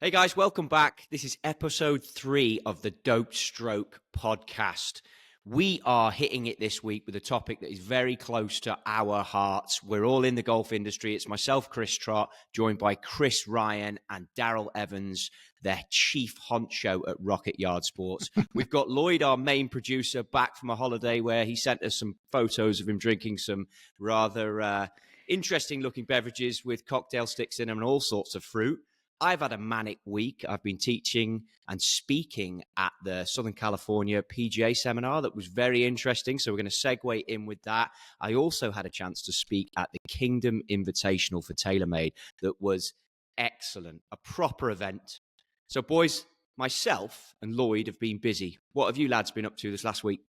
Hey guys, welcome back. This is episode 3 of the Dope Stroke podcast. We are hitting it this week with a topic that is very close to our hearts. We're all in the golf industry. It's myself, Chris Trott, joined by Chris Ryan and Daryl Evans, their chief honcho at Rocket Yard Sports. We've got Lloyd, our main producer, back from a holiday where he sent us some photos of him drinking some rather interesting looking beverages with cocktail sticks in them and all sorts of fruit. I've had a manic week. I've been teaching and speaking at the Southern California PGA seminar that was very interesting. So we're going to segue in with that. I also had a chance to speak at the Kingdom Invitational for TaylorMade that was excellent, a proper event. So boys, myself and Lloyd have been busy. What have you lads been up to this last week?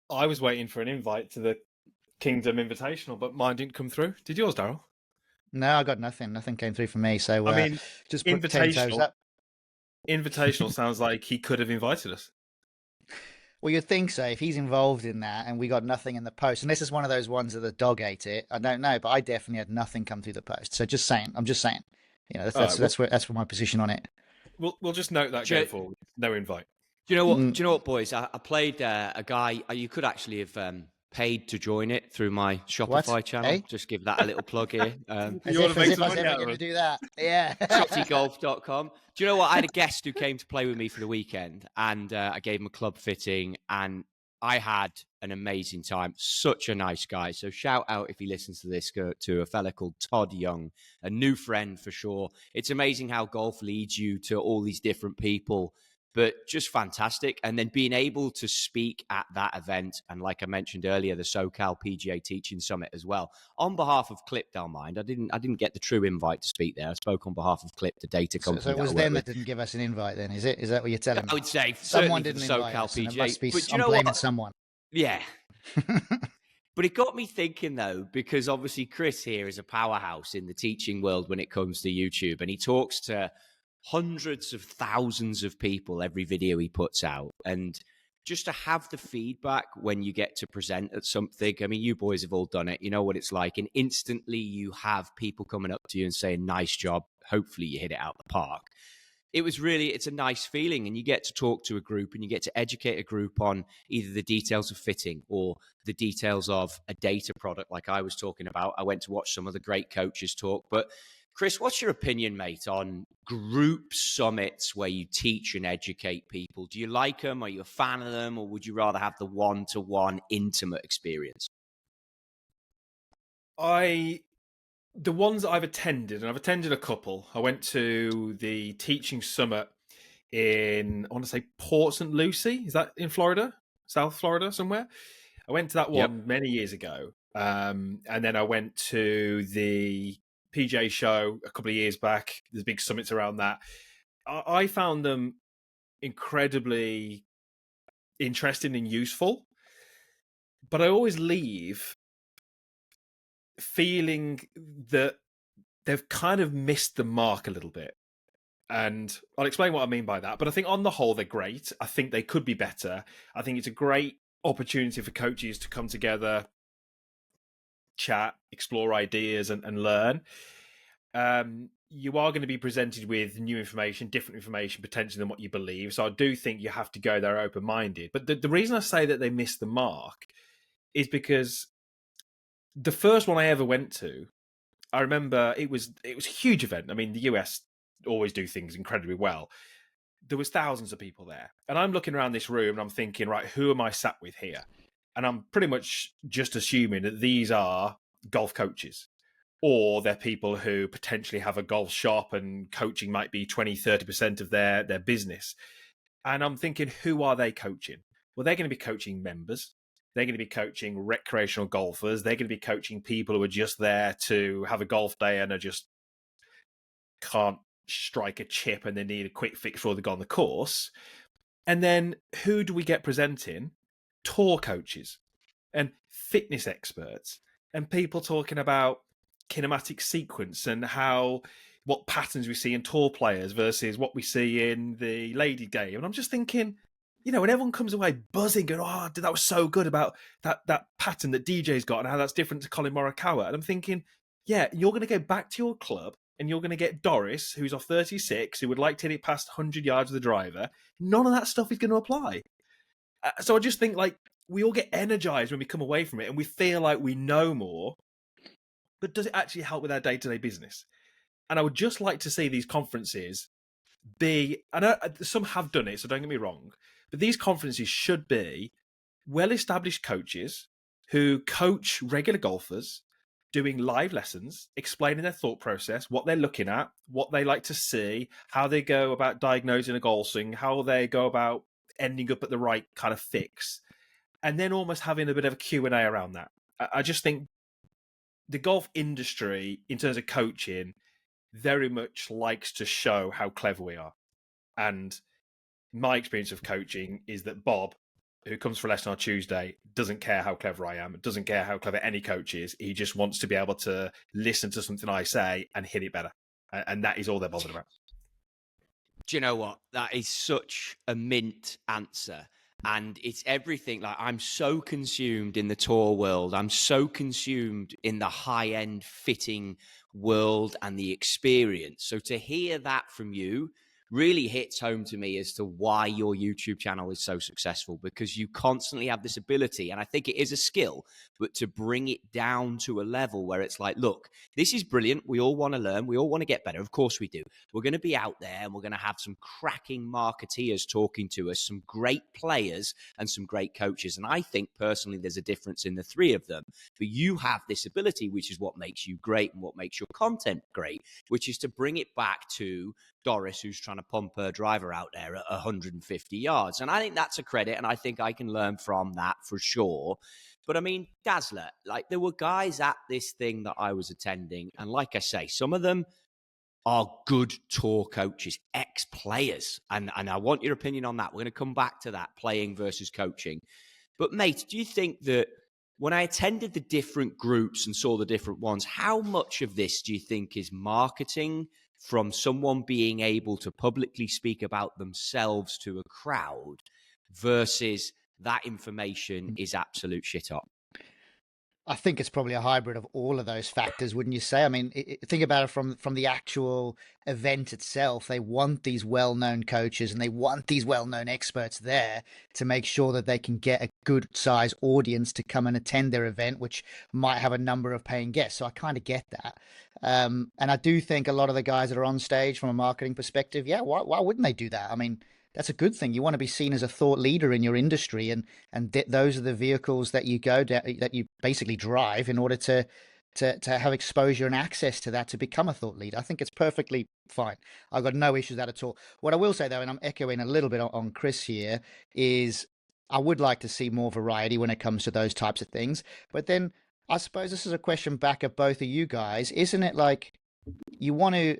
I was waiting for an invite to the Kingdom Invitational, but mine didn't come through. Did yours, Daryl? No, I got nothing. Nothing came through for me. So I mean, just put 10 toes up. Invitational sounds like he could have invited us. Well, you'd think so if he's involved in that, and we got nothing in the post. And this is one of those ones that the dog ate it. I don't know, but I definitely had nothing come through the post. So just saying, I'm just saying. You know, that's where my position on it. We'll just note that going forward. No invite. Do you know what? Do you know what, boys? I played a guy. You could actually have paid to join it through my Shopify channel. Hey? Just give that a little plug here. As if I was ever going to do that. Yeah. TrottieGolf.com. Do you know what? I had a guest who came to play with me for the weekend, and I gave him a club fitting, and I had an amazing time. Such a nice guy. So shout out if he listens to this to a fella called Todd Young, a new friend for sure. It's amazing how golf leads you to all these different people, but just fantastic. And then being able to speak at that event, and like I mentioned earlier, the SoCal PGA Teaching Summit as well, on behalf of Clip Mind. I didn't get the true invite to speak there. I spoke on behalf of Clip, the data company. So it was them that didn't give us an invite then, is it? Is that what you're telling me? I would say someone didn't invite us, PGA. It must be, I'm blaming someone. Yeah. But it got me thinking, though, because obviously Chris here is a powerhouse in the teaching world when it comes to YouTube, and he talks to hundreds of thousands of people every video he puts out. And just to have the feedback when you get to present at something, I mean, you boys have all done it. You know what it's like. And instantly you have people coming up to you and saying, nice job. Hopefully you hit it out the park. It's a nice feeling, and you get to talk to a group and you get to educate a group on either the details of fitting or the details of a data product like I was talking about. I went to watch some of the great coaches talk. But Chris, what's your opinion, mate, on group summits where you teach and educate people? Do you like them? Are you a fan of them? Or would you rather have the one-to-one intimate experience? The ones that I've attended, and I've attended a couple. I went to the teaching summit in, I want to say Port St. Lucie. Is that in Florida? South Florida somewhere? I went to that one many years ago. And then I went to the PGA show a couple of years back. There's big summits around that. I found them incredibly interesting and useful, but I always leave feeling that they've kind of missed the mark a little bit. And I'll explain what I mean by that. But I think on the whole, they're great. I think they could be better. I think it's a great opportunity for coaches to come together, chat, explore ideas, and learn. You are going to be presented with new information, different information potentially than what you believe. So I do think you have to go there open-minded. But the reason I say that they missed the mark is because the first one I ever went to, I remember it was a huge event. I mean, the US always do things incredibly well. There was thousands of people there. And I'm looking around this room and I'm thinking, right, who am I sat with here? And I'm pretty much just assuming that these are golf coaches, or they're people who potentially have a golf shop and coaching might be 20, 30% of their business. And I'm thinking, who are they coaching? Well, they're going to be coaching members. They're going to be coaching recreational golfers. They're going to be coaching people who are just there to have a golf day and are just can't strike a chip and they need a quick fix before they go on the course. And then who do we get presenting? Tour coaches and fitness experts and people talking about kinematic sequence and what patterns we see in tour players versus what we see in the lady game. And I'm just thinking, you know, when everyone comes away buzzing, going, oh, that was so good about that pattern that DJ's got and how that's different to Colin Morikawa. And I'm thinking, yeah, you're going to go back to your club and you're going to get Doris, who's off 36, who would like to hit it past 100 yards with the driver. None of that stuff is going to apply. So I just think, like, we all get energized when we come away from it and we feel like we know more, but does it actually help with our day-to-day business? And I would just like to see these conferences be, I know some have done it, so don't get me wrong, but these conferences should be well-established coaches who coach regular golfers, doing live lessons, explaining their thought process, what they're looking at, what they like to see, how they go about diagnosing a golf swing, how they go about ending up at the right kind of fix, and then almost having a bit of a Q&A around that. I just think the golf industry, in terms of coaching, very much likes to show how clever we are. And my experience of coaching is that Bob, who comes for a lesson on Tuesday, doesn't care how clever I am, doesn't care how clever any coach is. He just wants to be able to listen to something I say and hit it better. And that is all they're bothered about. Do you know what? That is such a mint answer. And it's everything. Like, I'm so consumed in the tour world. I'm so consumed in the high-end fitting world and the experience. So to hear that from you really hits home to me as to why your YouTube channel is so successful, because you constantly have this ability, and I think it is a skill, but to bring it down to a level where it's like, look, this is brilliant. We all want to learn. We all want to get better. Of course we do. We're going to be out there and we're going to have some cracking marketeers talking to us, some great players and some great coaches. And I think personally, there's a difference in the three of them, but you have this ability, which is what makes you great and what makes your content great, which is to bring it back to Doris, who's trying to pump her driver out there at 150 yards. And I think that's a credit, and I think I can learn from that for sure. But I mean, Dazzler, like, there were guys at this thing that I was attending, and like I say, some of them are good tour coaches, ex-players. And I want your opinion on that. We're going to come back to that, playing versus coaching. But mate, do you think that when I attended the different groups and saw the different ones, how much of this do you think is marketing from someone being able to publicly speak about themselves to a crowd versus that information is absolute shit up? I think it's probably a hybrid of all of those factors, wouldn't you say? I mean, think about it from the actual event itself. They want these well-known coaches and they want these well-known experts there to make sure that they can get a good size audience to come and attend their event, which might have a number of paying guests. So I kind of get that. And I do think a lot of the guys that are on stage from a marketing perspective, yeah, why wouldn't they do that? I mean, that's a good thing. You want to be seen as a thought leader in your industry, and those are the vehicles that you go down, that you basically drive in order to have exposure and access to that to become a thought leader. I think it's perfectly fine. I've got no issues with that at all. What I will say though, and I'm echoing a little bit on Chris here, is I would like to see more variety when it comes to those types of things. But then I suppose this is a question back at both of you guys. Isn't it like you want to,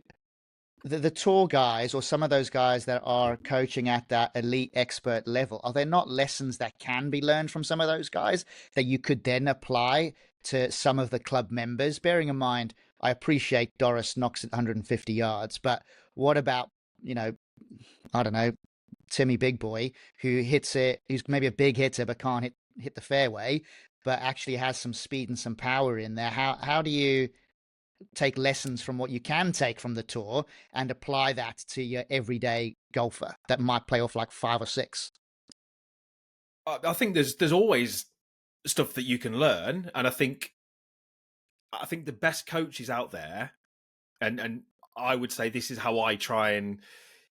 the tour guys or some of those guys that are coaching at that elite expert level, are there not lessons that can be learned from some of those guys that you could then apply to some of the club members? Bearing in mind, I appreciate Doris knocks at 150 yards, but what about, I don't know, Timmy Big Boy, who hits it, who's maybe a big hitter but can't hit the fairway, but actually has some speed and some power in there? How do you take lessons from what you can take from the tour and apply that to your everyday golfer that might play off like 5 or 6? I think there's always stuff that you can learn, and I think the best coaches out there, and I would say this is how I try and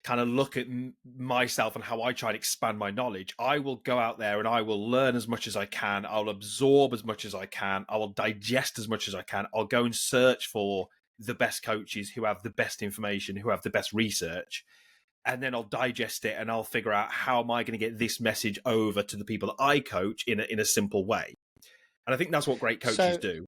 kind of look at myself and how I try and expand my knowledge. I will go out there and I will learn as much as I can. I'll absorb as much as I can. I will digest as much as I can. I'll go and search for the best coaches who have the best information, who have the best research. And then I'll digest it and I'll figure out, how am I going to get this message over to the people that I coach in a simple way? And I think that's what great coaches do.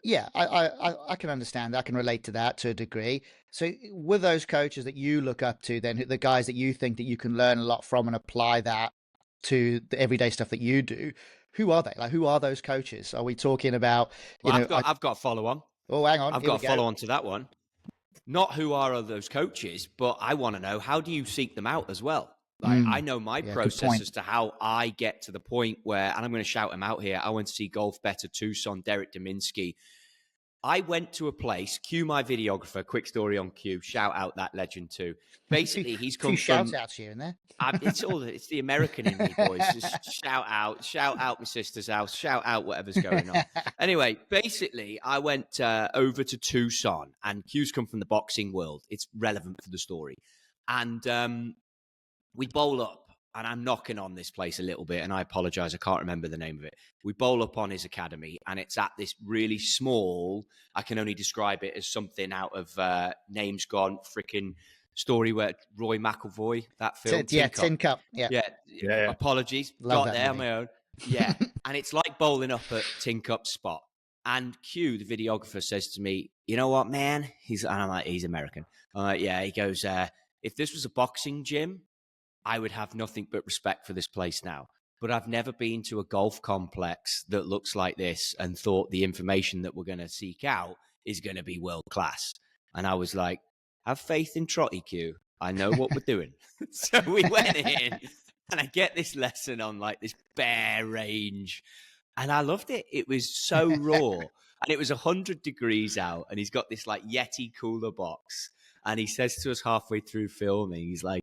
Yeah, I can understand. I can relate to that to a degree. So with those coaches that you look up to, then the guys that you think that you can learn a lot from and apply that to the everyday stuff that you do, who are they? Like, who are those coaches? Are we talking about, I've got a follow on. Oh, hang on. I've got a follow on to that one. Not who are those coaches, but I want to know, how do you seek them out as well? Like, I know my process as to how I get to the point where, and I'm going to shout him out here, I went to see Golf Better Tucson, Derek Dominski. I went to a place, Q, my videographer, quick story on Q, shout out that legend too. Basically, he's a few come shout from, outs here and there. it's the American in me, boys. Just shout out my sister's house, shout out whatever's going on. Anyway, basically, I went over to Tucson, and Q's come from the boxing world. It's relevant for the story. And we bowl up, and I'm knocking on this place a little bit, and I apologize, I can't remember the name of it. We bowl up on his academy, and it's at this really small, I can only describe it as something out of Name's Gone, freaking story where Roy McIlroy, that film. Tin Cup. Yeah. Apologies. Love Got that there on movie. my own. Yeah. And it's like bowling up at Tin Cup spot. And Q, the videographer, says to me, you know what, man? And I'm like, he's American. I'm like, yeah. He goes, if this was a boxing gym, I would have nothing but respect for this place now. But I've never been to a golf complex that looks like this and thought the information that we're going to seek out is going to be world class. And I was like, have faith in Trottie, Q. I know what we're doing. So we went in, and I get this lesson on like this bear range. And I loved it. It was so raw. And it was 100 degrees out. And he's got this like Yeti cooler box. And he says to us halfway through filming, he's like,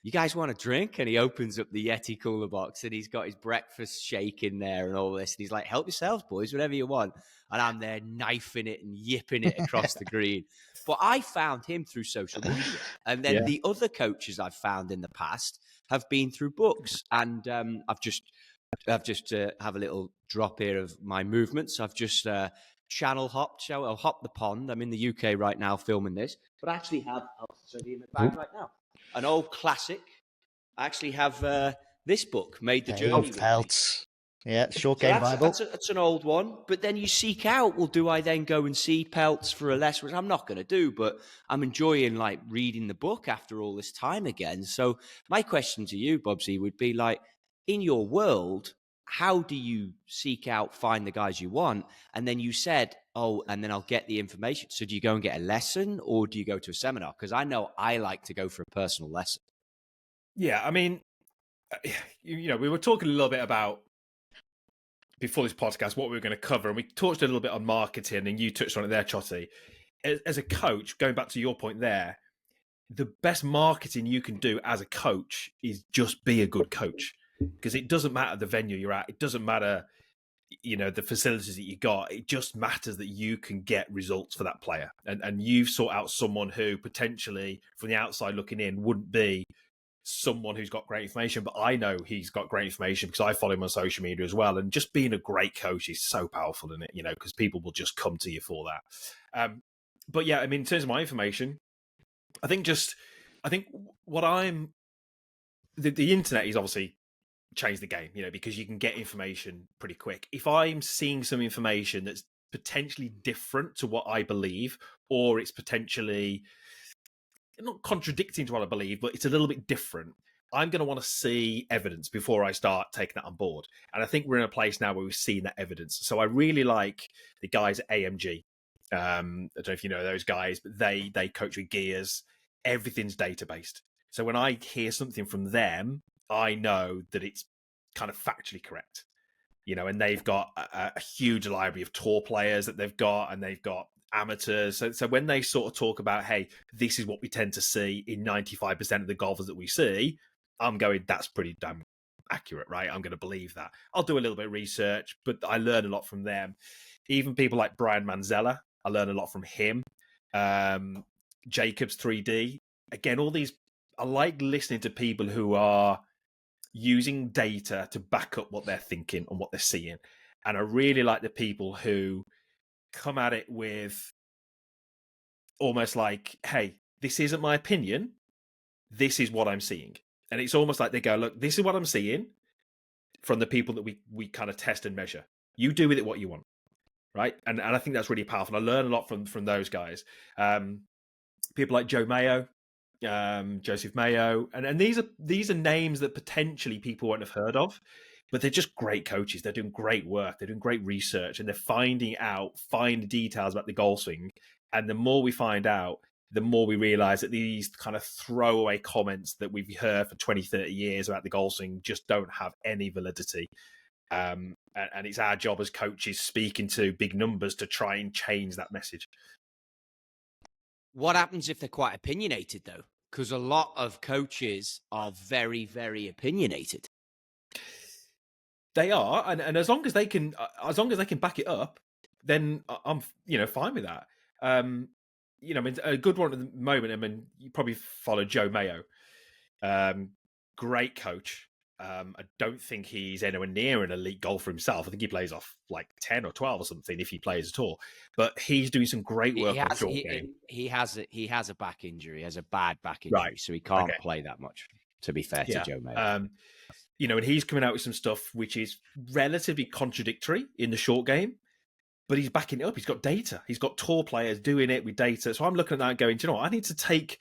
you guys want a drink? And he opens up the Yeti cooler box, and he's got his breakfast shake in there and all this. And he's like, help yourselves, boys, whatever you want. And I'm there knifing it and yipping it across the green. But I found him through social media. And then the other coaches I've found in the past have been through books. And I've just have a little drop here of my movements. I've just hopped the pond. I'm in the UK right now filming this, but I actually have, I'll show you in the bag right now, an old classic. I actually have this book, Made the Journey. Pelts. Yeah, Short Game Bible. That's an old one. But then you seek out, well, do I then go and see Pelts for a lesson? Which I'm not going to do, but I'm enjoying like reading the book after all this time again. So my question to you, Bubsy, would be like, in your world, how do you seek out, find the guys you want? And then you said, oh, and then I'll get the information. So do you go and get a lesson, or do you go to a seminar? Because I know I like to go for a personal lesson. Yeah, I mean, you know, we were talking a little bit about, before this podcast, what we were going to cover, and we touched a little bit on marketing, and you touched on it there, Trottie. As a coach, going back to your point there, the best marketing you can do as a coach is just be a good coach. Because it doesn't matter the venue you're at. It doesn't matter, you know, the facilities that you got. It just matters that you can get results for that player. And you've sought out someone who potentially, from the outside looking in, wouldn't be someone who's got great information. But I know he's got great information because I follow him on social media as well. And just being a great coach is so powerful in it, you know, because people will just come to you for that. But yeah, I mean, in terms of my information, I think what the internet is obviously change the game, you know, because you can get information pretty quick. If I'm seeing some information that's potentially different to what I believe, or it's potentially not contradicting to what I believe, but it's a little bit different, I'm going to want to see evidence before I start taking that on board. And I think we're in a place now where we've seen that evidence. So I really like the guys at AMG. I don't know if you know those guys, but they coach with gears. Everything's data-based. So when I hear something from them, I know that it's kind of factually correct, you know, and they've got a huge library of tour players that they've got, and they've got amateurs. So when they sort of talk about, hey, this is what we tend to see in 95% of the golfers that we see, I'm going, that's pretty damn accurate, right? I'm going to believe that. I'll do a little bit of research, but I learn a lot from them. Even people like Brian Manzella, I learn a lot from him. Jacobs 3D. Again, all these, I like listening to people who are using data to back up what they're thinking and what they're seeing. And I really like the people who come at it with almost like, hey, this isn't my opinion. This is what I'm seeing. And it's almost like they go, look, this is what I'm seeing from the people that we kind of test and measure. You do with it what you want. Right. And I think that's really powerful. I learn a lot from those guys. People like Joe Mayo, Joseph Mayo, and these are names that potentially people won't have heard of, but they're just great coaches. They're doing great work. They're doing great research, and they're finding details about the golf swing. And the more we find out, the more we realize that these kind of throwaway comments that we've heard for 20, 30 years about the golf swing just don't have any validity. And and it's our job as coaches speaking to big numbers to try and change that message. What happens if they're quite opinionated, though? Because a lot of coaches are very, very opinionated. They are, and as long as they can back it up, then I'm fine with that. I mean, a good one at the moment. I mean, you probably follow Joe Mayo, great coach. I don't think he's anywhere near an elite golfer himself. I think he plays off like 10 or 12 or something if he plays at all. But he's doing some great work on short game. He has a back injury, has a bad back injury, Right. so he can't play that much. To be fair to Joe Mayo. And he's coming out with some stuff which is relatively contradictory in the short game, but he's backing it up. He's got data. He's got tour players doing it with data. So I'm looking at that and going, do you know what? I need to take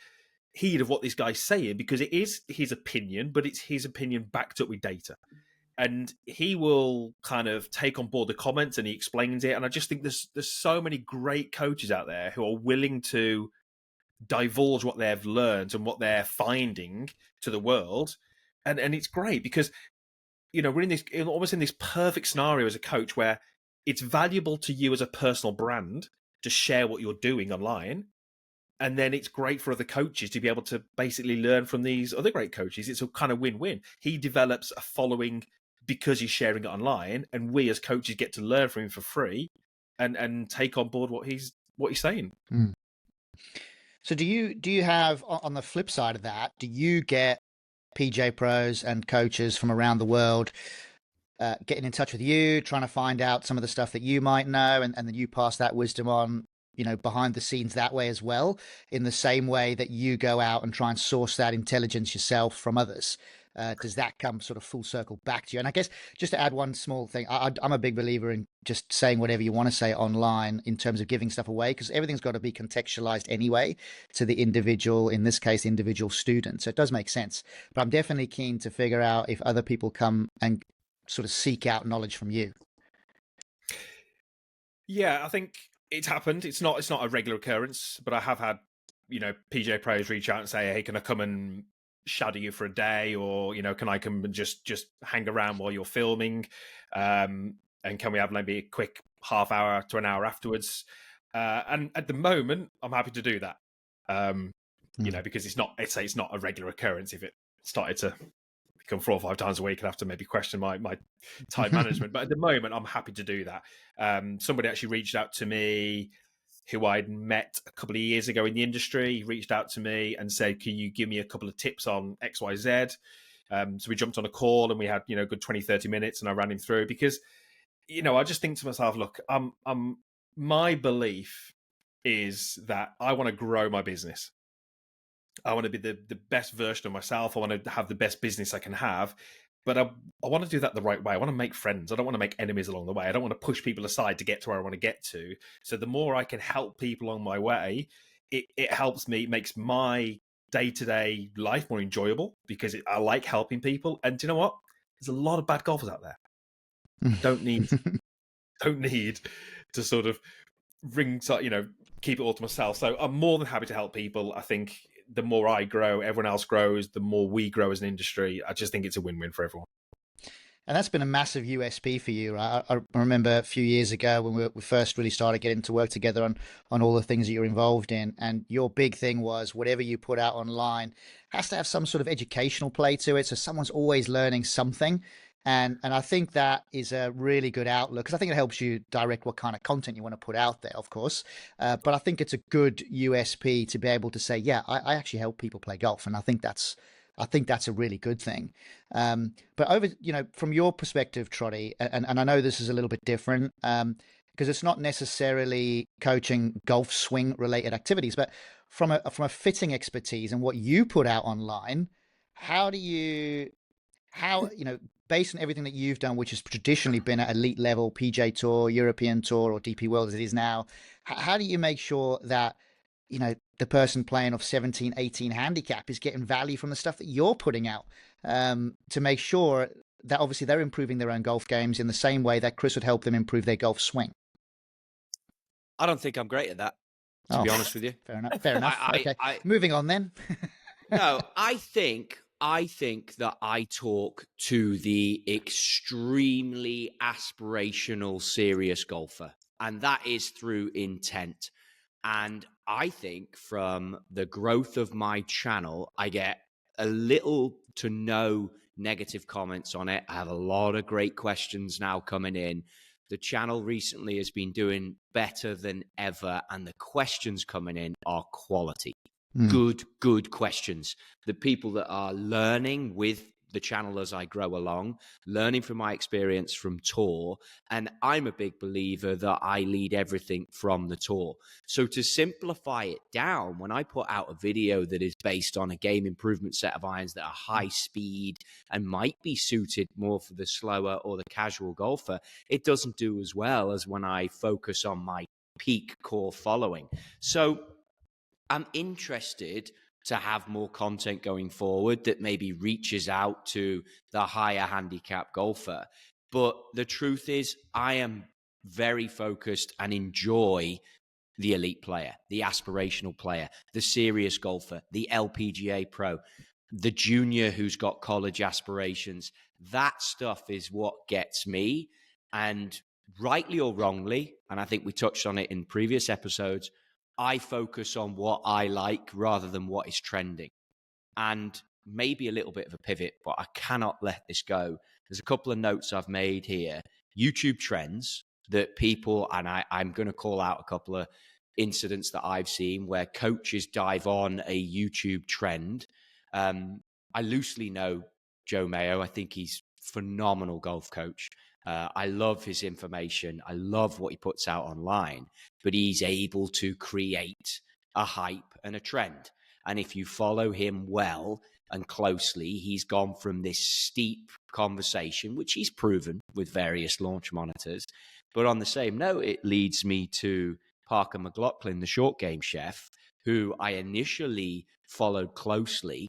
heed of what this guy's saying, because it is his opinion, but it's his opinion backed up with data. And he will kind of take on board the comments and he explains it. And I just think there's so many great coaches out there who are willing to divulge what they've learned and what they're finding to the world. And it's great because, we're almost in this perfect scenario as a coach where it's valuable to you as a personal brand to share what you're doing online. And then it's great for other coaches to be able to basically learn from these other great coaches. It's a kind of win-win. He develops a following because he's sharing it online, and we as coaches get to learn from him for free and take on board what he's saying. Mm. So do you have, on the flip side of that, do you get PJ pros and coaches from around the world getting in touch with you, trying to find out some of the stuff that you might know, and then you pass that wisdom on, behind the scenes that way as well, in the same way that you go out and try and source that intelligence yourself from others? Does that come sort of full circle back to you? And I guess just to add one small thing, I'm a big believer in just saying whatever you want to say online in terms of giving stuff away, because everything's got to be contextualized anyway to the individual, in this case, individual student. So it does make sense. But I'm definitely keen to figure out if other people come and sort of seek out knowledge from you. Yeah, I think it's happened. It's not a regular occurrence, but I have had, PJ pros reach out and say, hey, can I come and shadow you for a day, or can I come and just hang around while you're filming, and can we have maybe a quick half hour to an hour afterwards? And at the moment I'm happy to do that, because it's not a regular occurrence. If it started to become 4 or 5 times a week, I'd have to maybe question my time management, but at the moment I'm happy to do that. Somebody actually reached out to me who I'd met a couple of years ago in the industry. He reached out to me and said, can you give me a couple of tips on XYZ? So we jumped on a call and we had, a good 20, 30 minutes, and I ran him through because, I just think to myself, look, my belief is that I want to grow my business. I want to be the best version of myself. I want to have the best business I can have. But I want to do that the right way. I want to make friends. I don't want to make enemies along the way. I don't want to push people aside to get to where I want to get to. So the more I can help people along my way, it helps me, makes my day-to-day life more enjoyable, because I like helping people. And do you know what? There's a lot of bad golfers out there. Don't need to sort of keep it all to myself. So I'm more than happy to help people. I think the more I grow, everyone else grows, the more we grow as an industry. I just think it's a win-win for everyone. And that's been a massive USP for you, right? I remember a few years ago when we first really started getting to work together on all the things that you're involved in. And your big thing was whatever you put out online has to have some sort of educational play to it. So someone's always learning something. And I think that is a really good outlook, because I think it helps you direct what kind of content you want to put out there, of course. But I think it's a good USP to be able to say, yeah, I actually help people play golf. And I think that's a really good thing. But over, from your perspective, Trottie, and I know this is a little bit different, because it's not necessarily coaching golf swing related activities, but from a fitting expertise and what you put out online, how based on everything that you've done, which has traditionally been at elite level, PJ Tour, European Tour, or DP World as it is now, how do you make sure that, the person playing off 17, 18 handicap is getting value from the stuff that you're putting out, to make sure that obviously they're improving their own golf games in the same way that Chris would help them improve their golf swing? I don't think I'm great at that, to be honest with you. Fair enough. Okay. Moving on then. No, I think I think that I talk to the extremely aspirational, serious golfer, and that is through intent. And I think from the growth of my channel, I get a little to no negative comments on it. I have a lot of great questions now coming in. The channel recently has been doing better than ever, and the questions coming in are quality. Good questions. The people that are learning with the channel as I grow along, learning from my experience from tour. And I'm a big believer that I lead everything from the tour. So to simplify it down, when I put out a video that is based on a game improvement set of irons that are high speed and might be suited more for the slower or the casual golfer, it doesn't do as well as when I focus on my peak core following. So I'm interested to have more content going forward that maybe reaches out to the higher handicap golfer. But the truth is, I am very focused and enjoy the elite player, the aspirational player, the serious golfer, the LPGA pro, the junior who's got college aspirations. That stuff is what gets me. And rightly or wrongly, and I think we touched on it in previous episodes, I focus on what I like rather than what is trending. And maybe a little bit of a pivot, but I cannot let this go. There's a couple of notes I've made here. YouTube trends that people, and I'm going to call out a couple of incidents that I've seen where coaches dive on a YouTube trend. I loosely know Joe Mayo. I think he's a phenomenal golf coach. I love his information. I love what he puts out online, but he's able to create a hype and a trend. And if you follow him well and closely, he's gone from this steep conversation, which he's proven with various launch monitors. But on the same note, it leads me to Parker McLaughlin, the short game chef, who I initially followed closely.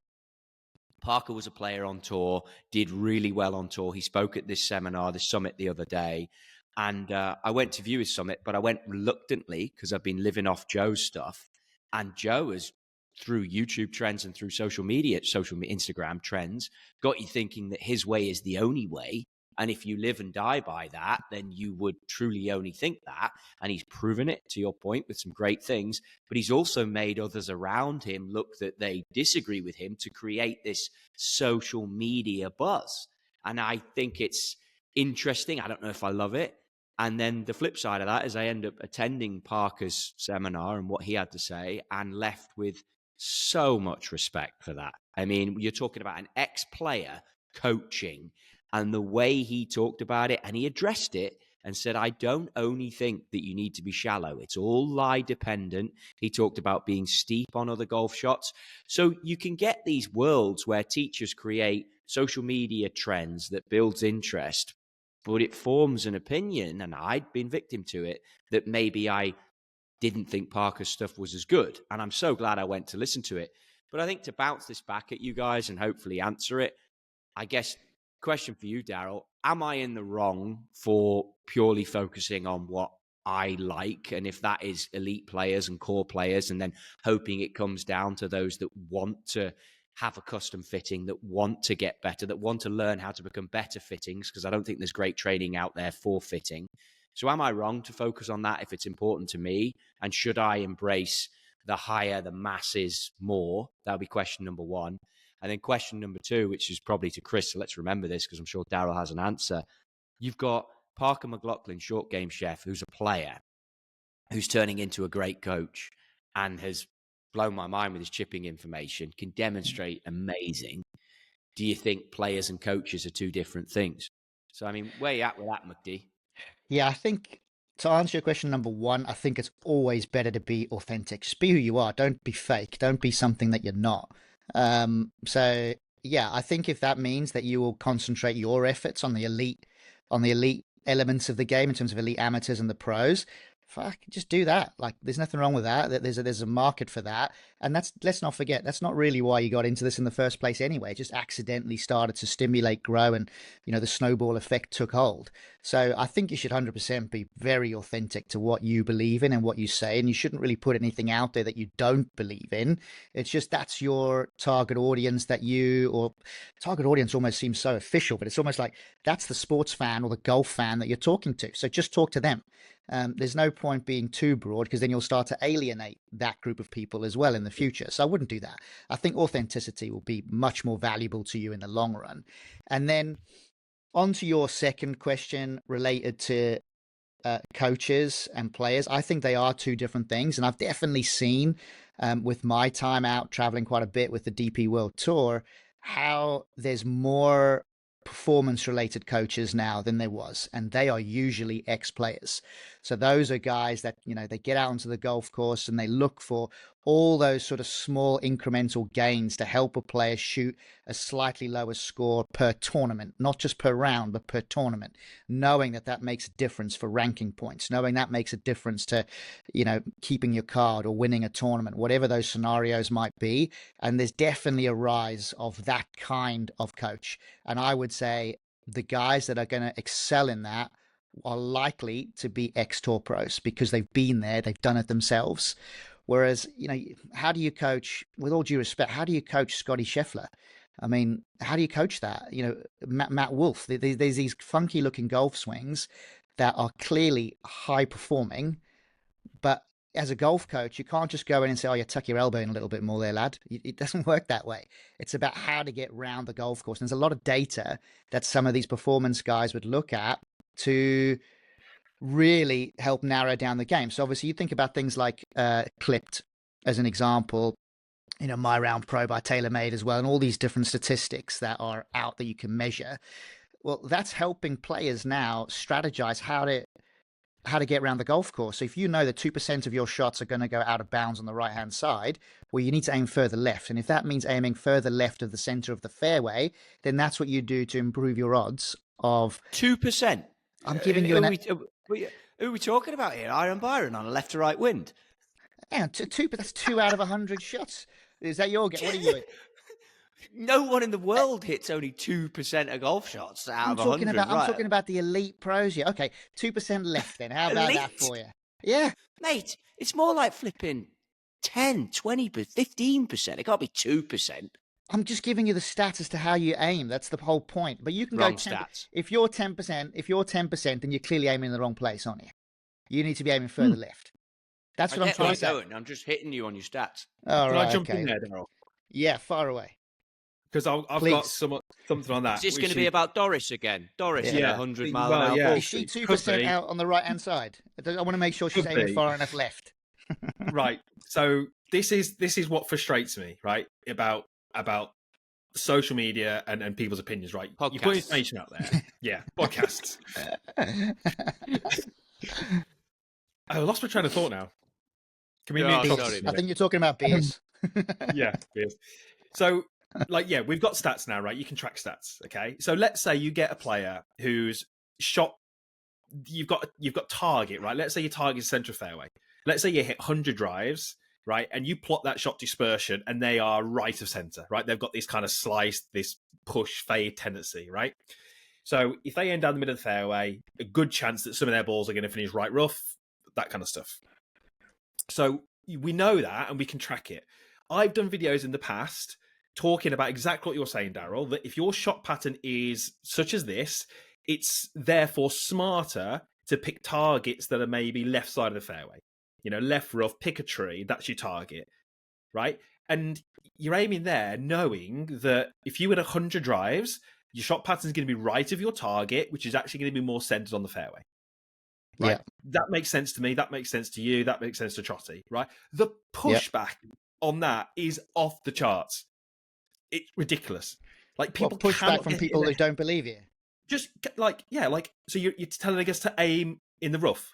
Parker was a player on tour, did really well on tour. He spoke at this seminar, this summit the other day. And I went to view his summit, but I went reluctantly because I've been living off Joe's stuff. And Joe has, through YouTube trends and through social media, Instagram trends, got you thinking that his way is the only way. And if you live and die by that, then you would truly only think that. And he's proven it, to your point, with some great things. But he's also made others around him look that they disagree with him to create this social media buzz. And I think it's interesting. I don't know if I love it. And then the flip side of that is I end up attending Parker's seminar and what he had to say and left with so much respect for that. I mean, you're talking about an ex-player coaching, and the way he talked about it, and he addressed it and said, I don't only think that you need to be shallow. It's all lie dependent. He talked about being steep on other golf shots. So you can get these worlds where teachers create social media trends that builds interest, but it forms an opinion, and I'd been victim to it, that maybe I didn't think Parker's stuff was as good. And I'm so glad I went to listen to it. But I think to bounce this back at you guys and hopefully answer it, I guess, question for you, Daryl, am I in the wrong for purely focusing on what I like? And if that is elite players and core players, and then hoping it comes down to those that want to have a custom fitting, that want to get better, that want to learn how to become better fittings, because I don't think there's great training out there for fitting. So am I wrong to focus on that if it's important to me? And should I embrace the higher, the masses more? That'll be question number one. And then question number two, which is probably to Chris, so let's remember this because I'm sure Daryl has an answer. You've got Parker McLaughlin, short game chef, who's a player, who's turning into a great coach and has blown my mind with his chipping information, can demonstrate amazing. Do you think players and coaches are two different things? So, I mean, where you at with that, McD? Yeah, I think to answer your question number one, I think it's always better to be authentic. Just be who you are. Don't be fake. Don't be something that you're not. So yeah, I think if that means that you will concentrate your efforts on the elite elements of the game in terms of elite amateurs and the pros, fuck, just do that. Like, there's nothing wrong with that. There's a market for that, and let's not forget, that's not really why you got into this in the first place anyway. It just accidentally started to stimulate, grow, and the snowball effect took hold. So I think you should 100% be very authentic to what you believe in and what you say. And you shouldn't really put anything out there that you don't believe in. It's just that's your target audience or target audience almost seems so official, but it's almost like that's the sports fan or the golf fan that you're talking to. So just talk to them. There's no point being too broad because then you'll start to alienate that group of people as well in the future. So I wouldn't do that. I think authenticity will be much more valuable to you in the long run. And then on to your second question related to coaches and players, I think they are two different things. And I've definitely seen with my time out traveling quite a bit with the DP World Tour, how there's more performance related coaches now than there was, and they are usually ex-players. So those are guys that, they get out onto the golf course and they look for all those sort of small incremental gains to help a player shoot a slightly lower score per tournament, not just per round, but per tournament, knowing that makes a difference for ranking points, knowing that makes a difference to, keeping your card or winning a tournament, whatever those scenarios might be. And there's definitely a rise of that kind of coach. And I would say the guys that are going to excel in that are likely to be ex-tour pros because they've been there, they've done it themselves. Whereas, how do you coach, with all due respect, how do you coach Scotty Scheffler? I mean, how do you coach that? Matt Wolff, there's these funky looking golf swings that are clearly high performing, but as a golf coach, you can't just go in and say, oh, you tuck your elbow in a little bit more there, lad. It doesn't work that way. It's about how to get round the golf course. And there's a lot of data that some of these performance guys would look at to really help narrow down the game. So obviously you think about things like Clipped as an example, My Round Pro by TaylorMade as well, and all these different statistics that are out that you can measure. Well, that's helping players now strategize how to get around the golf course. So if you know that 2% of your shots are going to go out of bounds on the right-hand side, well, you need to aim further left. And if that means aiming further left of the center of the fairway, then that's what you do to improve your odds of 2%. I'm giving you who are we talking about here? Iron Byron on a left to right wind. Yeah, but that's 2 out of 100 shots. Is that your game? What are you? No one in the world hits only 2% of golf shots out of 100. I'm talking about the elite pros here. Okay, 2% left then. How about that for you? Yeah. Mate, it's more like flipping 10, 20, 15%. It can't be 2%. I'm just giving you the stats as to how you aim. That's the whole point. But you can Wrong go 10, stats. If you're 10%, then you're clearly aiming in the wrong place, aren't you? You need to be aiming further left. That's what I'm trying to say. I'm just hitting you on your stats. All right, Can I jump in there, Daryl? Yeah, far away. Because I've got something on that. Is this going to be about Doris again? Doris at 100 mile an hour. Yeah. Is she 2% out on the right-hand side? I want to make sure she's aiming far enough left. Right. So this is what frustrates me, right? About social media and people's opinions, right? Podcasts. You put information out there. Yeah, podcasts. I lost my train of thought now. Can we move on? I think you're talking about beers. Yeah, beers. So, we've got stats now, right? You can track stats, okay? So let's say you get a player who's shot. You've got target, right? Let's say your target is center fairway. Let's say you hit 100 drives, right? And you plot that shot dispersion, and they are right of center, right? They've got this kind of slice, this push fade tendency, right? So if they end down the middle of the fairway, a good chance that some of their balls are going to finish right rough, that kind of stuff. So we know that, and we can track it. I've done videos in the past talking about exactly what you're saying, Daryl, that if your shot pattern is such as this, it's therefore smarter to pick targets that are maybe left side of the fairway. Left rough, pick a tree, that's your target, right? And you're aiming there knowing that if you hit 100 drives, your shot pattern is going to be right of your target, which is actually going to be more centered on the fairway. Right? Yeah. That makes sense to me. That makes sense to you. That makes sense to Trottie, right? The pushback on that is off the charts. It's ridiculous. People pushback from people who don't believe you. Just so you're telling us to aim in the rough.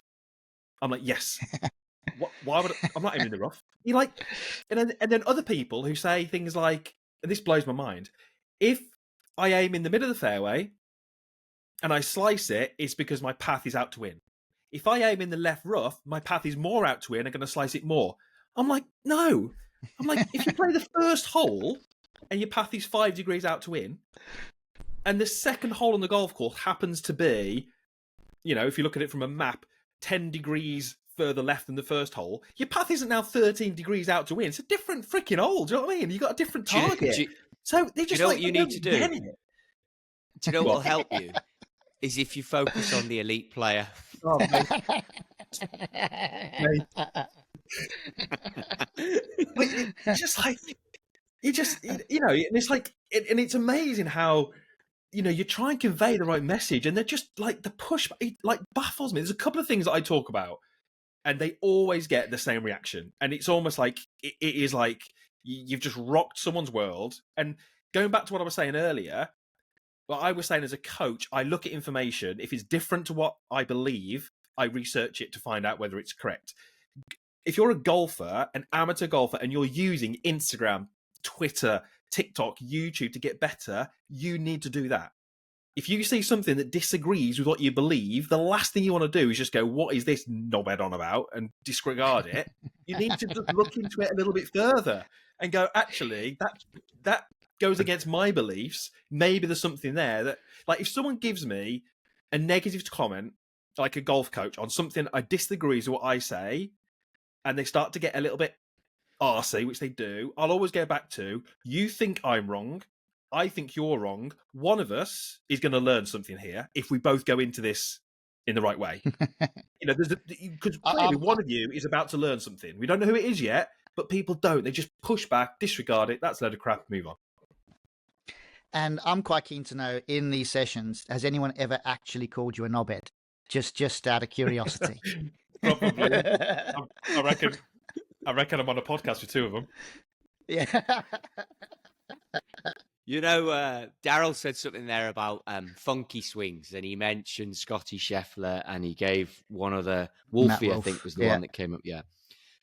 I'm like, yes. Why would I'm not aiming in the rough? And then other people who say things like, and this blows my mind. If I aim in the middle of the fairway and I slice it, it's because my path is out to win. If I aim in the left rough, my path is more out to win. I'm going to slice it more. I'm like, no. I'm like, if you play the first hole and your path is 5 degrees out to win, and the second hole on the golf course happens to be if you look at it from a map, 10 degrees further left than the first hole, your path isn't now 13 degrees out to win. It's a different freaking hole. Do you know what I mean? You got a different target. So they just what you need to do? Get it. Do you know what will help you? Is if you focus on the elite player. Oh, mate. It's just like, and it's like, and it's amazing how, you try and convey the right message, and they're just like, the push, it like baffles me. There's a couple of things that I talk about, and they always get the same reaction. And it's almost like, it is like, you've just rocked someone's world. And going back to what I was saying earlier, what I was saying as a coach, I look at information. If it's different to what I believe, I research it to find out whether it's correct. If you're a golfer, an amateur golfer, and you're using Instagram, Twitter, TikTok, YouTube to get better, you need to do that. If you see something that disagrees with what you believe, the last thing you want to do is just go, what is this knobhead on about, and disregard it. You need to just look into it a little bit further and go, actually, that goes against my beliefs. Maybe there's something there that, like, if someone gives me a negative comment, like a golf coach, on something I disagree with what I say, and they start to get a little bit arsey, which they do, I'll always go back to, you think I'm wrong, I think you're wrong. One of us is going to learn something here if we both go into this in the right way. Because clearly one of you is about to learn something. We don't know who it is yet, but people don't. They just push back, disregard it. That's a load of crap. Move on. And I'm quite keen to know, in these sessions, has anyone ever actually called you a knobhead? Just out of curiosity. Probably. I reckon I'm on a podcast with two of them. Yeah. Daryl said something there about funky swings, and he mentioned Scotty Scheffler, and he gave one other, Wolfie, I think, was the one that came up. Yeah.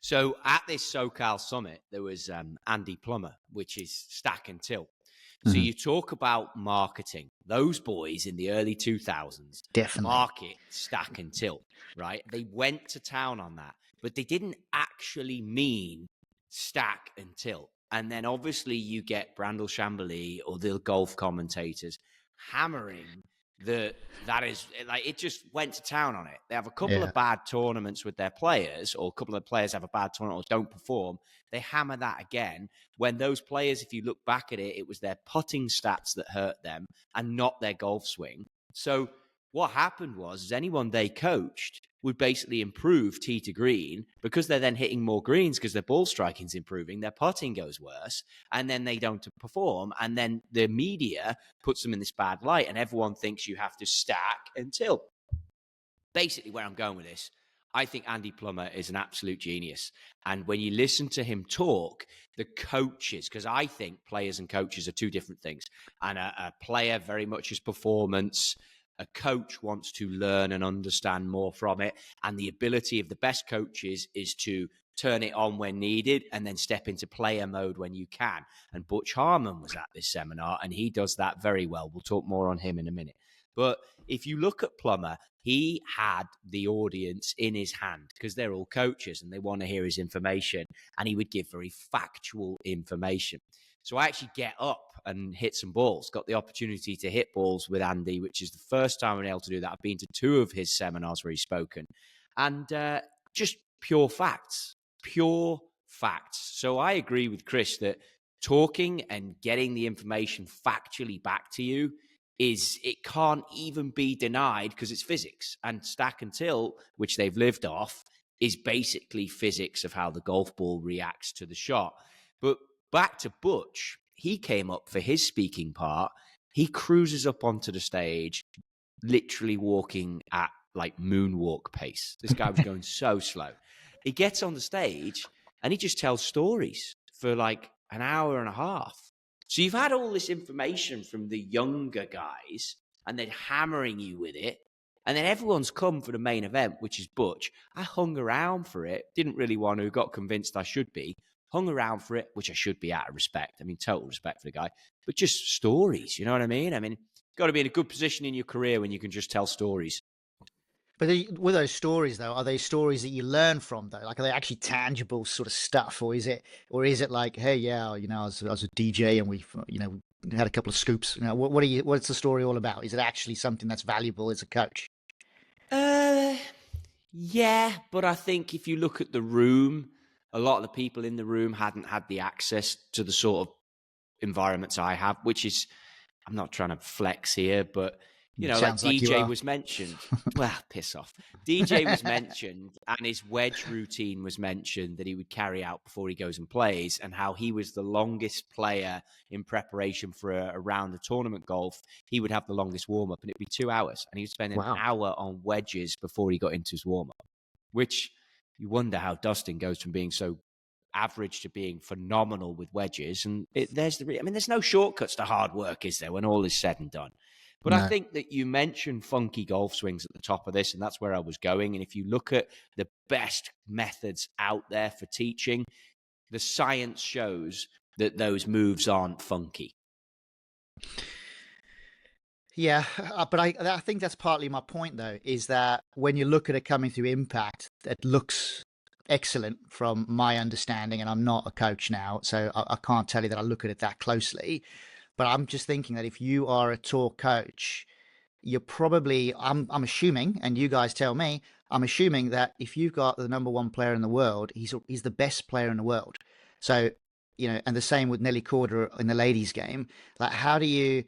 So at this SoCal summit, there was Andy Plummer, which is stack and tilt. So you talk about marketing. Those boys in the early 2000s definitely market stack and tilt, right? They went to town on that, but they didn't actually mean stack and tilt. And then obviously you get Brandel Chambly or the golf commentators hammering that is like, it just went to town on it. They have a couple of bad tournaments with their players, or a couple of players have a bad tournament or don't perform. They hammer that again, when those players, if you look back at it, it was their putting stats that hurt them and not their golf swing. So what happened was anyone they coached would basically improve tee to green, because they're then hitting more greens because their ball striking's improving, their putting goes worse, and then they don't perform. And then the media puts them in this bad light, and everyone thinks you have to stack and tilt. Basically, where I'm going with this, I think Andy Plummer is an absolute genius. And when you listen to him talk, the coaches, because I think players and coaches are two different things. And a player very much is performance. A coach wants to learn and understand more from it. And the ability of the best coaches is to turn it on when needed and then step into player mode when you can. And Butch Harmon was at this seminar, and he does that very well. We'll talk more on him in a minute. But if you look at Plummer, he had the audience in his hand, because they're all coaches and they want to hear his information. And he would give very factual information. So I actually get up and hit some balls, got the opportunity to hit balls with Andy, which is the first time I've been able to do that. I've been to 2 of his seminars where he's spoken, and just pure facts. So I agree with Chris that talking and getting the information factually back to you it can't even be denied, because it's physics. And stack and tilt, which they've lived off, is basically physics of how the golf ball reacts to the shot. But back to Butch, he came up for his speaking part. He cruises up onto the stage, literally walking at like moonwalk pace. This guy was going so slow. He gets on the stage and he just tells stories for like an hour and a half. So you've had all this information from the younger guys, and they're hammering you with it. And then everyone's come for the main event, which is Butch. I hung around for it. Didn't really want to, got convinced I should be. Hung around for it, which I should be out of respect. I mean, total respect for the guy. But just stories, you know what I mean? I mean, you've got to be in a good position in your career when you can just tell stories. But with those stories, though, are they stories that you learn from, though? Like, are they actually tangible sort of stuff? Or is it like, hey, yeah, I was a DJ and we had a couple of scoops. What's the story all about? Is it actually something that's valuable as a coach? Yeah, but I think if you look at the room, a lot of the people in the room hadn't had the access to the sort of environments I have, which is, I'm not trying to flex here, but like Sounds like you DJ are. was mentioned. Well, piss off. DJ was mentioned, and his wedge routine was mentioned that he would carry out before he goes and plays, and how he was the longest player in preparation for a round of tournament golf. He would have the longest warm up, and it'd be 2 hours, and he would spend an hour on wedges before he got into his warm up. Which you wonder how Dustin goes from being so average to being phenomenal with wedges. And there's no shortcuts to hard work, is there, when all is said and done? But I No. think that you mentioned funky golf swings at the top of this, and that's where I was going. And if you look at the best methods out there for teaching, the science shows that those moves aren't funky. Yeah, but I think that's partly my point, though, is that when you look at it coming through impact, it looks excellent from my understanding, and I'm not a coach now, so I can't tell you that I look at it that closely. But I'm just thinking that if you are a tour coach, you're probably, I'm assuming, and you guys tell me, I'm assuming that if you've got the number one player in the world, he's the best player in the world. So, and the same with Nelly Corder in the ladies' game. Like, how do you?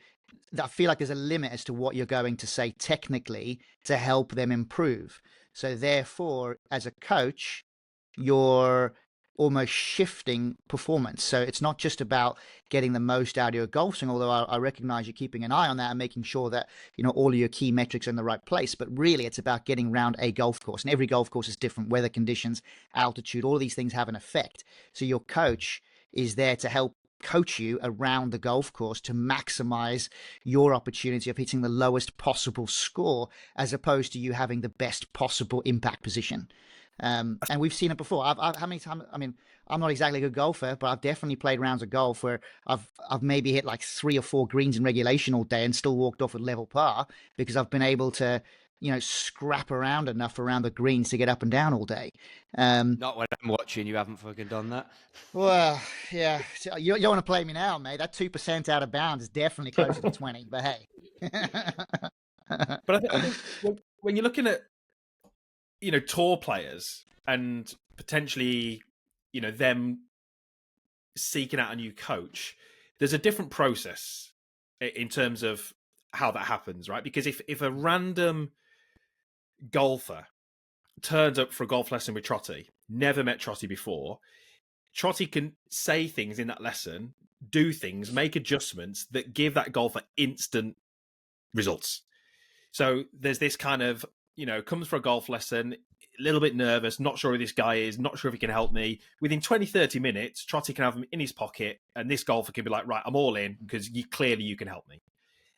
I feel like there's a limit as to what you're going to say technically to help them improve. So therefore, as a coach, you're almost shifting performance. So it's not just about getting the most out of your golf swing, although I recognize you're keeping an eye on that and making sure that all of your key metrics are in the right place. But really, it's about getting around a golf course, and every golf course is different. Weather conditions, altitude, all of these things have an effect. So your coach is there to help coach you around the golf course to maximize your opportunity of hitting the lowest possible score, as opposed to you having the best possible impact position. And we've seen it before. How many times? I mean, I'm not exactly a good golfer, but I've definitely played rounds of golf where I've maybe hit like 3 or 4 greens in regulation all day and still walked off with level par, because I've been able to scrap around enough around the greens to get up and down all day. Not when I'm watching. You haven't fucking done that. Well, yeah, you don't want to play me now, mate. That 2% out of bounds is definitely closer to 20. But hey, But I think when you're looking at tour players and potentially them seeking out a new coach, there's a different process in terms of how that happens, right? Because if a random golfer turns up for a golf lesson with Trottie, never met Trottie before, Trottie can say things in that lesson, do things, make adjustments that give that golfer instant results. So there's this kind of, comes for a golf lesson, a little bit nervous, not sure who this guy is, not sure if he can help me. Within 20, 30 minutes, Trottie can have him in his pocket, and this golfer can be like, right, I'm all in, because clearly you can help me.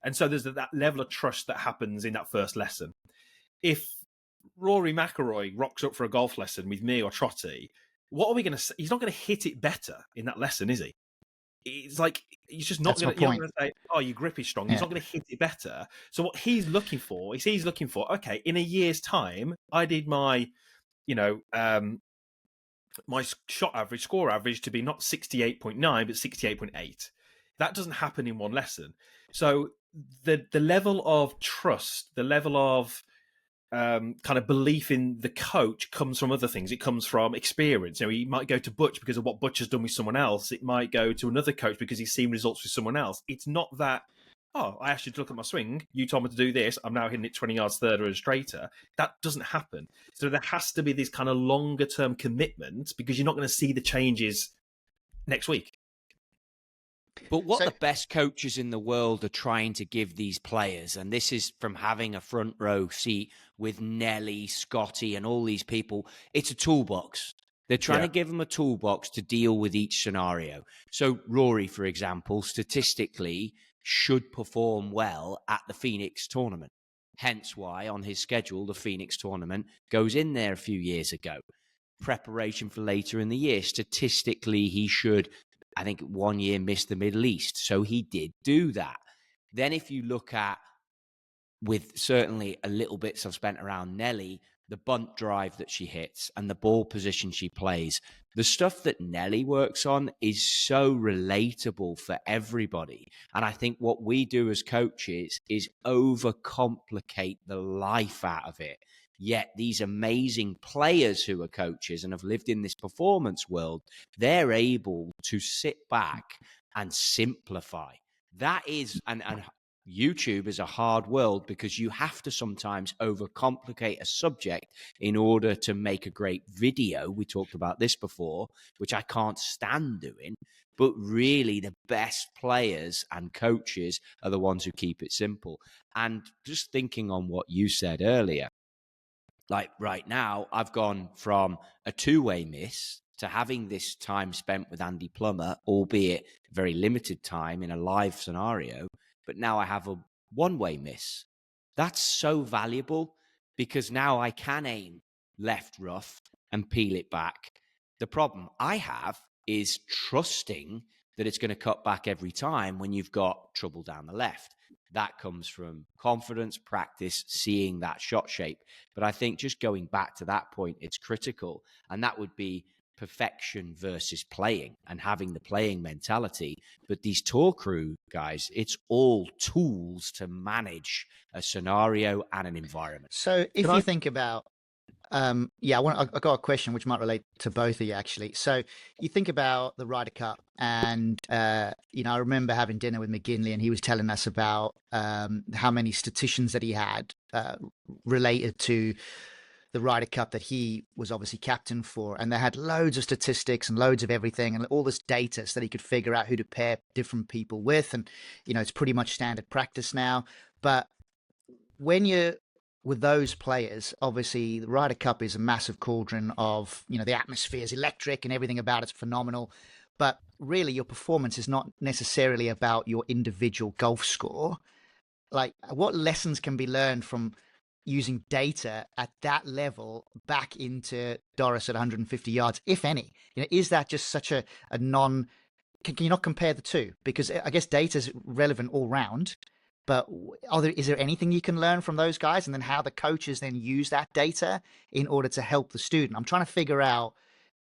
And so there's that level of trust that happens in that first lesson. If Rory McIlroy rocks up for a golf lesson with me or Trottie, what are we going to say? He's not going to hit it better in that lesson, is he? It's like, he's just not going to say, oh, your grip is strong. He's not going to hit it better. So what he's looking for is okay, in a year's time, I did my, my score average to be not 68.9, but 68.8. That doesn't happen in one lesson. So the level of trust, the level of kind of belief in the coach comes from other things. It comes from experience. He might go to Butch because of what Butch has done with someone else. It might go to another coach because he's seen results with someone else. It's not that, oh, I asked you to look at my swing, you told me to do this, I'm now hitting it 20 yards further and straighter. That doesn't happen. So there has to be this kind of longer term commitment, because you're not going to see the changes next week. But what the best coaches in the world are trying to give these players, and this is from having a front row seat with Nelly, Scotty, and all these people, it's a toolbox. They're trying to give them a toolbox to deal with each scenario. So Rory, for example, statistically should perform well at the Phoenix tournament. Hence why on his schedule, the Phoenix tournament goes in there a few years ago. Preparation for later in the year. Statistically, he should, I think, 1 year missed the Middle East. So he did do that. Then if you look at, with certainly a little bits I've spent around Nelly, the bunt drive that she hits and the ball position she plays, the stuff that Nelly works on is so relatable for everybody. And I think what we do as coaches is overcomplicate the life out of it Yet these amazing players who are coaches and have lived in this performance world, they're able to sit back and simplify. That is, and YouTube is a hard world because you have to sometimes overcomplicate a subject in order to make a great video. We talked about this before, which I can't stand doing. But really, the best players and coaches are the ones who keep it simple. And just thinking on what you said earlier, like right now, I've gone from a two-way miss to having this time spent with Andy Plummer, albeit very limited time in a live scenario. But now I have a one-way miss. That's so valuable because now I can aim left rough and peel it back. The problem I have is trusting that it's going to cut back every time when you've got trouble down the left. That comes from confidence, practice, seeing that shot shape. But I think just going back to that point, it's critical. And that would be perfection versus playing and having the playing mentality. But these tour crew guys, it's all tools to manage a scenario and an environment. So if you think about, I got a question which might relate to both of you actually. So you think about the Ryder Cup, and I remember having dinner with McGinley, and he was telling us about how many statisticians that he had related to the Ryder Cup that he was obviously captain for, and they had loads of statistics and loads of everything and all this data so that he could figure out who to pair different people with, and it's pretty much standard practice now. But when you're with those players, obviously the Ryder Cup is a massive cauldron of, the atmosphere is electric and everything about it's phenomenal. But really your performance is not necessarily about your individual golf score. Like, what lessons can be learned from using data at that level back into Doris at 150 yards, if any? Is that just such a can you not compare the two? Because I guess data is relevant all round. But is there anything you can learn from those guys, and then how the coaches then use that data in order to help the student? I'm trying to figure out,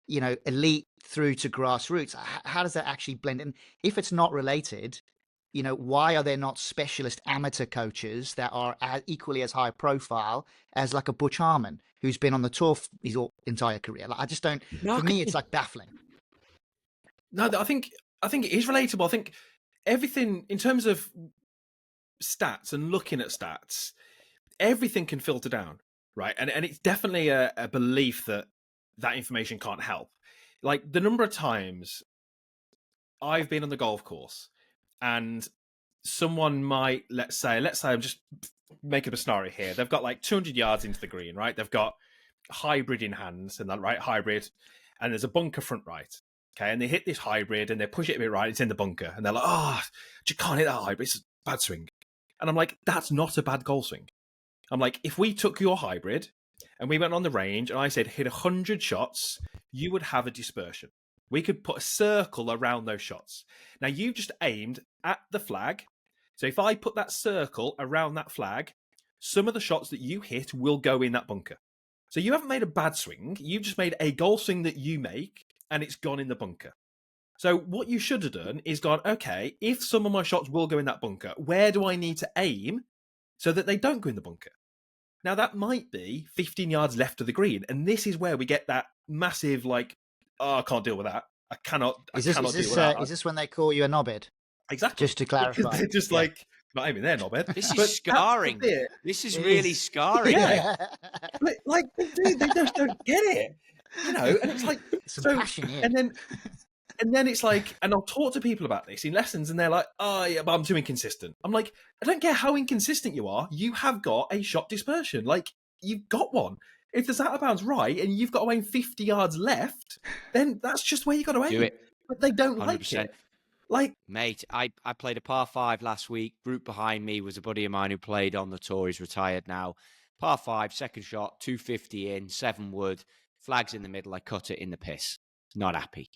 elite through to grassroots. How does that actually blend in? If it's not related, why are there not specialist amateur coaches that are equally as high profile as like a Butch Harmon, who's been on the tour his entire career? Like, I just don't. For me, it's like baffling. No, I think it is relatable. I think everything in terms of stats and looking at stats, everything can filter down, right? And it's definitely a belief that information can't help. Like, the number of times I've been on the golf course and someone might, let's say I'm just making up a scenario here. They've got like 200 yards into the green, right? They've got hybrid in hands, and that right hybrid, and there's a bunker front right. Okay, and they hit this hybrid and they push it a bit right. It's in the bunker, and they're like, you can't hit that hybrid. It's a bad swing. And I'm like, that's not a bad golf swing. I'm like, if we took your hybrid and we went on the range and I said, hit 100 shots, you would have a dispersion. We could put a circle around those shots. Now, you just aimed at the flag. So if I put that circle around that flag, some of the shots that you hit will go in that bunker. So you haven't made a bad swing. You've just made a golf swing that you make, and it's gone in the bunker. So what you should have done is gone, okay, if some of my shots will go in that bunker, where do I need to aim so that they don't go in the bunker? Now, that might be 15 yards left of the green. And this is where we get that massive, like, I can't deal with that. I cannot deal with that. Is this when they call you a knobhead? Exactly. Just to clarify. Because they're just like, not aiming there, knobhead. This is scarring. This is really scarring. Yeah. Like, dude, they just don't get it. And it's like, some passion here. And then it's like, and I'll talk to people about this in lessons, and they're like, yeah, but I'm too inconsistent. I'm like, I don't care how inconsistent you are. You have got a shot dispersion. Like, you've got one. If there's out of bounds right, and you've got to aim 50 yards left, then that's just where you got to aim. Do it. But they don't 100%. like it. Like, mate, I played a par 5 last week. Group behind me was a buddy of mine who played on the tour. He's retired now. Par 5, second shot, 250 in, 7 wood, flags in the middle. I cut it in the piss. Not happy.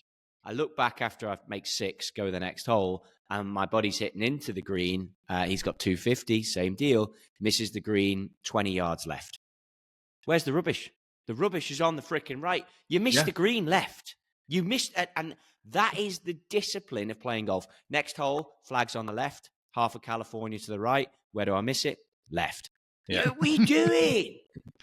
I look back after I make 6, go the next hole, and my buddy's hitting into the green. He's got 250, same deal. Misses the green, 20 yards left. Where's the rubbish? The rubbish is on the frickin' right. You missed the green left. You missed it, and that is the discipline of playing golf. Next hole, flags on the left, half of California to the right. Where do I miss it? Left. Yeah. What are you doing?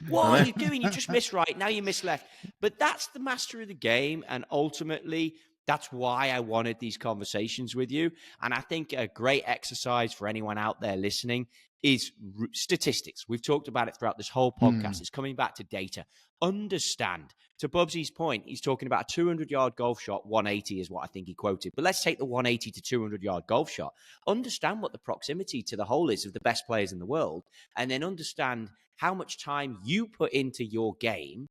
What I are know. you doing? You just missed right. Now you missed left. But that's the master of the game. And ultimately, that's why I wanted these conversations with you. And I think a great exercise for anyone out there listening is statistics. We've talked about it throughout this whole podcast. It's coming back to data. Understand. To Bubsy's point, he's talking about a 200-yard golf shot. 180 is what I think he quoted. But let's take the 180 to 200-yard golf shot. Understand what the proximity to the hole is of the best players in the world, and then understand how much time you put into your game,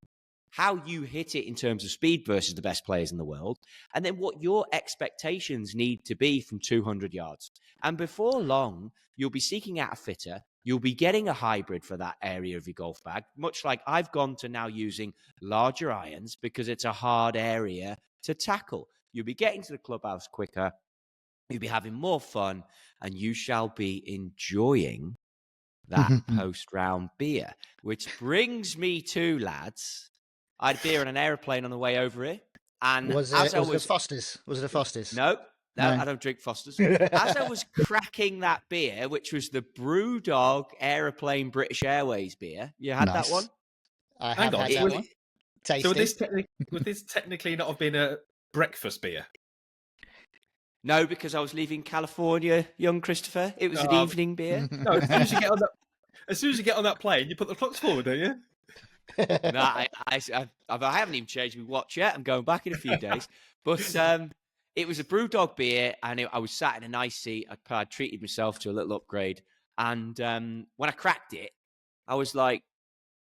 how you hit it in terms of speed versus the best players in the world, and then what your expectations need to be from 200 yards. And before long, you'll be seeking out a fitter. You'll be getting a hybrid for that area of your golf bag, much like I've gone to now using larger irons because it's a hard area to tackle. You'll be getting to the clubhouse quicker. You'll be having more fun, and you shall be enjoying that post-round beer. Which brings me to, lads, I had beer on an aeroplane on the way over here. And Was as it I was was... it a Foster's? Was it a Foster's? No, No. I don't drink Foster's. As I was cracking that beer, which was the Brewdog Aeroplane British Airways beer, you had that Nice. one? I Hang have on. had that one. Tasty. So would this technically not have been a breakfast beer? No, because I was leaving California, young Christopher. It was an evening beer. No, as soon as you get on that plane, you put the clocks forward, don't you? No, I haven't even changed my watch yet. I'm going back in a few days. But it was a Brewdog beer, and I was sat in a nice seat. I treated myself to a little upgrade. And when I cracked it, I was like,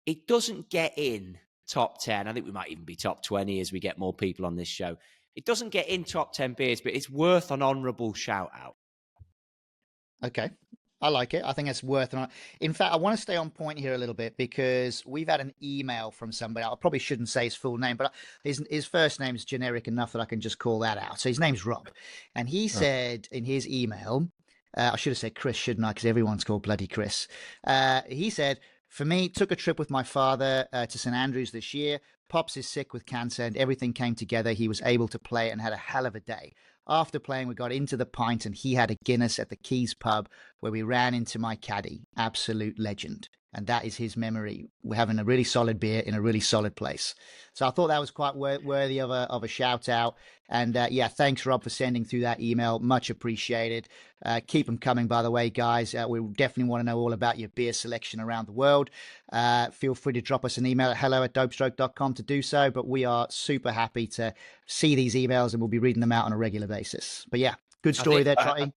it doesn't get in top 10. I think we might even be top 20 as we get more people on this show. It doesn't get in top 10 beers, but it's worth an honourable shout out. Okay. I like it. I think it's worth it. In fact, I want to stay on point here a little bit because we've had an email from somebody. I probably shouldn't say his full name, but his first name is generic enough that I can just call that out. So his name's Rob. And he said in his email, I should have said Chris, shouldn't I? Because everyone's called bloody Chris. He said, for me, took a trip with my father to St. Andrews this year. Pops is sick with cancer and everything came together. He was able to play and had a hell of a day. After playing, we got into the pint and he had a Guinness at the Keys pub where we ran into my caddy. Absolute legend. And that is his memory. We're having a really solid beer in a really solid place. So I thought that was quite worthy of a shout out. And yeah, thanks, Rob, for sending through that email. Much appreciated. Keep them coming, by the way, guys. We definitely want to know all about your beer selection around the world. Feel free to drop us an email at hello@dopestroke.com to do so. But we are super happy to see these emails and we'll be reading them out on a regular basis. But yeah, good story there, Trottie.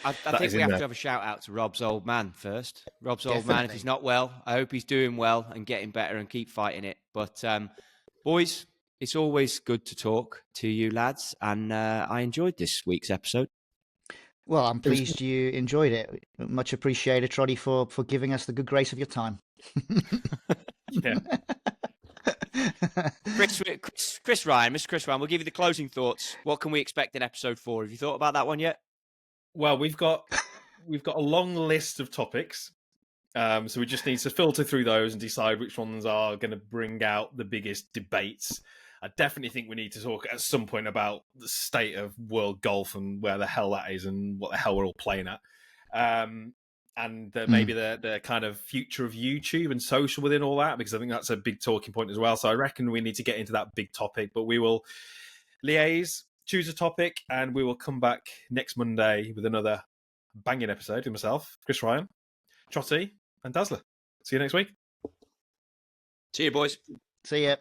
I think we have to have a shout out to Rob's old man first. Rob's old man, if he's not well, I hope he's doing well and getting better and keep fighting it. But boys, it's always good to talk to you lads, and I enjoyed this week's episode. Well, I'm pleased you enjoyed it. Much appreciated, Trottie, for giving us the good grace of your time. Yeah. Chris Ryan, Mr. Chris Ryan, we'll give you the closing thoughts. What can we expect in episode 4? Have you thought about that one yet? Well, we've got a long list of topics, so we just need to filter through those and decide which ones are going to bring out the biggest debates. I definitely think we need to talk at some point about the state of world golf and where the hell that is and what the hell we're all playing at, and maybe the kind of future of YouTube and social within all that, because I think that's a big talking point as well. So I reckon we need to get into that big topic, but we will liaise, choose a topic, and we will come back next Monday with another banging episode with myself, Chris Ryan, Trottie, and Dazzler. See you next week. See you, boys. See ya.